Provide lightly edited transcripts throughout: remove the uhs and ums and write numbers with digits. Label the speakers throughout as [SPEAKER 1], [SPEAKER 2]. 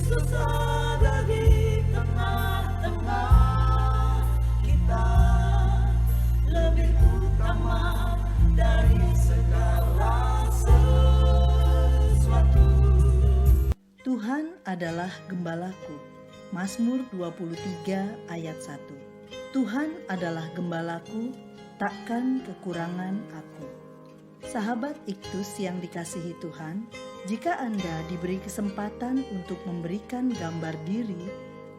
[SPEAKER 1] Ada di tengah-tengah kita, lebih utama dari segala sesuatu.
[SPEAKER 2] Tuhan adalah gembalaku. Mazmur 23 ayat 1. Tuhan adalah gembalaku, takkan kekurangan aku. Sahabat Iktus yang dikasihi Tuhan, jika Anda diberi kesempatan untuk memberikan gambar diri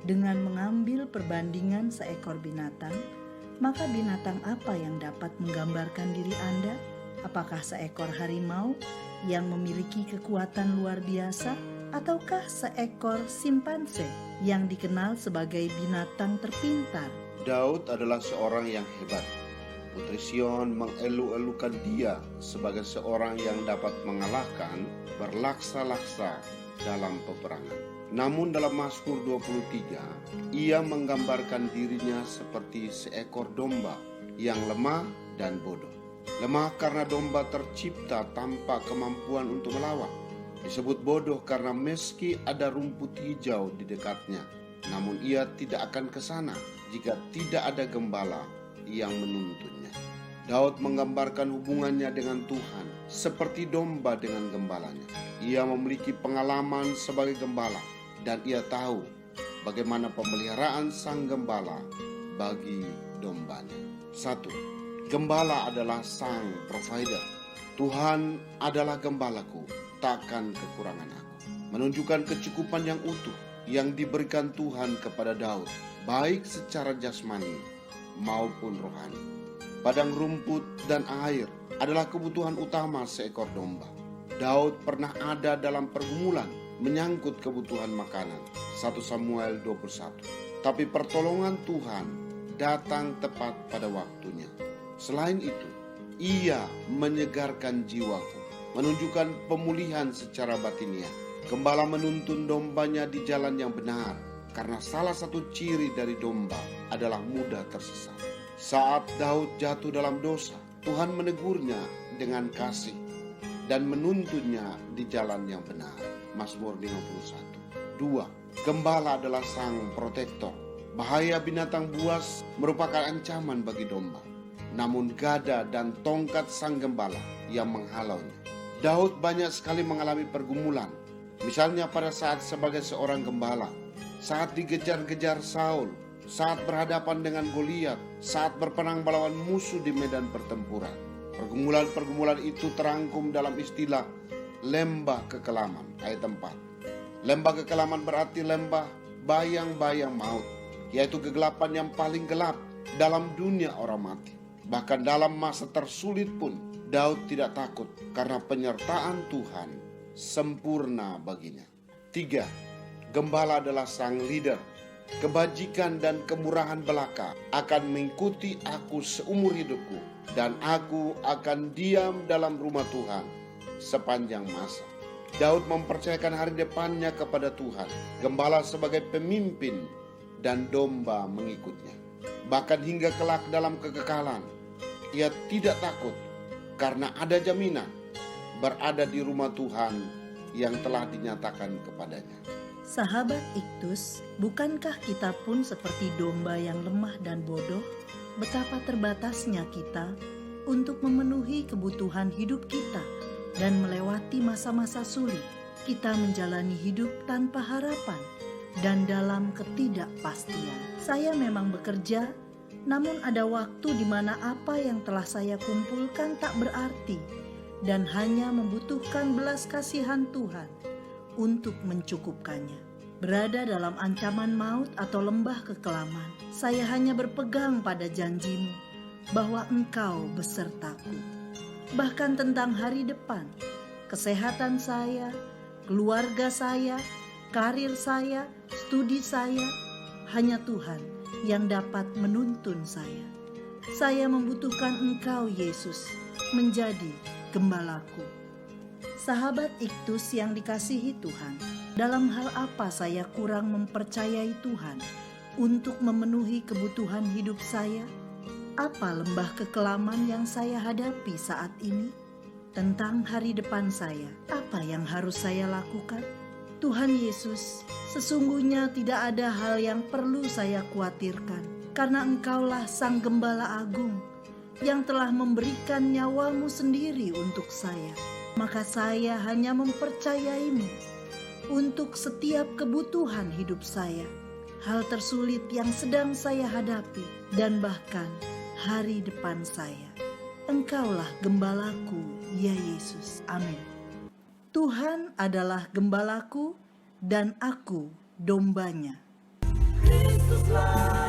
[SPEAKER 2] dengan mengambil perbandingan seekor binatang, maka binatang apa yang dapat menggambarkan diri Anda? Apakah seekor harimau yang memiliki kekuatan luar biasa, ataukah seekor simpanse yang dikenal sebagai binatang terpintar?
[SPEAKER 3] Daud adalah seorang yang hebat. Putri Sion mengeluh-elukan dia sebagai seorang yang dapat mengalahkan berlaksa-laksa dalam peperangan. Namun dalam Mazmur 23, ia menggambarkan dirinya seperti seekor domba yang lemah dan bodoh. Lemah karena domba tercipta tanpa kemampuan untuk melawan. Disebut bodoh karena meski ada rumput hijau di dekatnya, namun ia tidak akan ke sana jika tidak ada gembala yang menuntunnya. Daud menggambarkan hubungannya dengan Tuhan seperti domba dengan gembalanya. Ia memiliki pengalaman sebagai gembala dan ia tahu bagaimana pemeliharaan sang gembala bagi dombanya. 1. Gembala adalah sang provider. Tuhan adalah gembalaku, takkan kekurangan aku. Menunjukkan kecukupan yang utuh yang diberikan Tuhan kepada Daud, baik secara jasmani maupun rohani. Padang rumput dan air adalah kebutuhan utama seekor domba. Daud pernah ada dalam pergumulan menyangkut kebutuhan makanan. 1 Samuel 21. Tapi pertolongan Tuhan datang tepat pada waktunya. Selain itu, ia menyegarkan jiwaku, menunjukkan pemulihan secara batiniah. Gembala menuntun dombanya di jalan yang benar, karena salah satu ciri dari domba adalah mudah tersesat. Saat Daud jatuh dalam dosa, Tuhan menegurnya dengan kasih dan menuntunnya di jalan yang benar. Mazmur 51. 2. Gembala adalah sang protektor. Bahaya binatang buas merupakan ancaman bagi domba, namun gada dan tongkat sang gembala yang menghalaunya. Daud banyak sekali mengalami pergumulan, misalnya pada saat sebagai seorang gembala, saat digejar-gejar Saul, saat berhadapan dengan Goliat, saat berperang melawan musuh di medan pertempuran. Pergumulan-pergumulan itu terangkum dalam istilah lembah kekelaman, ayat 4. Lembah kekelaman berarti lembah bayang-bayang maut, yaitu kegelapan yang paling gelap dalam dunia orang mati. Bahkan dalam masa tersulit pun, Daud tidak takut karena penyertaan Tuhan sempurna baginya. 3. Gembala adalah sang leader. Kebajikan dan kemurahan belaka akan mengikuti aku seumur hidupku, dan aku akan diam dalam rumah Tuhan sepanjang masa. Daud mempercayakan hari depannya kepada Tuhan. Gembala sebagai pemimpin dan domba mengikutnya. Bahkan hingga kelak dalam kekekalan, ia tidak takut karena ada jaminan berada di rumah Tuhan yang telah dinyatakan kepadanya.
[SPEAKER 2] Sahabat Iktus, bukankah kita pun seperti domba yang lemah dan bodoh? Betapa terbatasnya kita untuk memenuhi kebutuhan hidup kita dan melewati masa-masa sulit. Kita menjalani hidup tanpa harapan dan dalam ketidakpastian. Saya memang bekerja, namun ada waktu di mana apa yang telah saya kumpulkan tak berarti dan hanya membutuhkan belas kasihan Tuhan untuk mencukupkannya. Berada dalam ancaman maut atau lembah kekelaman, saya hanya berpegang pada janji-Mu bahwa Engkau besertaku. Bahkan tentang hari depan, kesehatan saya, keluarga saya, karir saya, studi saya, hanya Tuhan yang dapat menuntun saya. Saya membutuhkan Engkau, Yesus, menjadi gembalaku. Sahabat Iktus yang dikasihi Tuhan, dalam hal apa saya kurang mempercayai Tuhan untuk memenuhi kebutuhan hidup saya? Apa lembah kekelaman yang saya hadapi saat ini? Tentang hari depan saya, apa yang harus saya lakukan? Tuhan Yesus, Sesungguhnya tidak ada hal yang perlu saya khawatirkan, karena Engkaulah Sang Gembala Agung yang telah memberikan nyawamu sendiri untuk saya. Maka saya hanya mempercayaimu untuk setiap kebutuhan hidup saya, hal tersulit yang sedang saya hadapi, dan bahkan hari depan saya. Engkaulah gembalaku, ya Yesus. Amin. Tuhan adalah gembalaku dan aku dombanya.
[SPEAKER 1] Kristuslah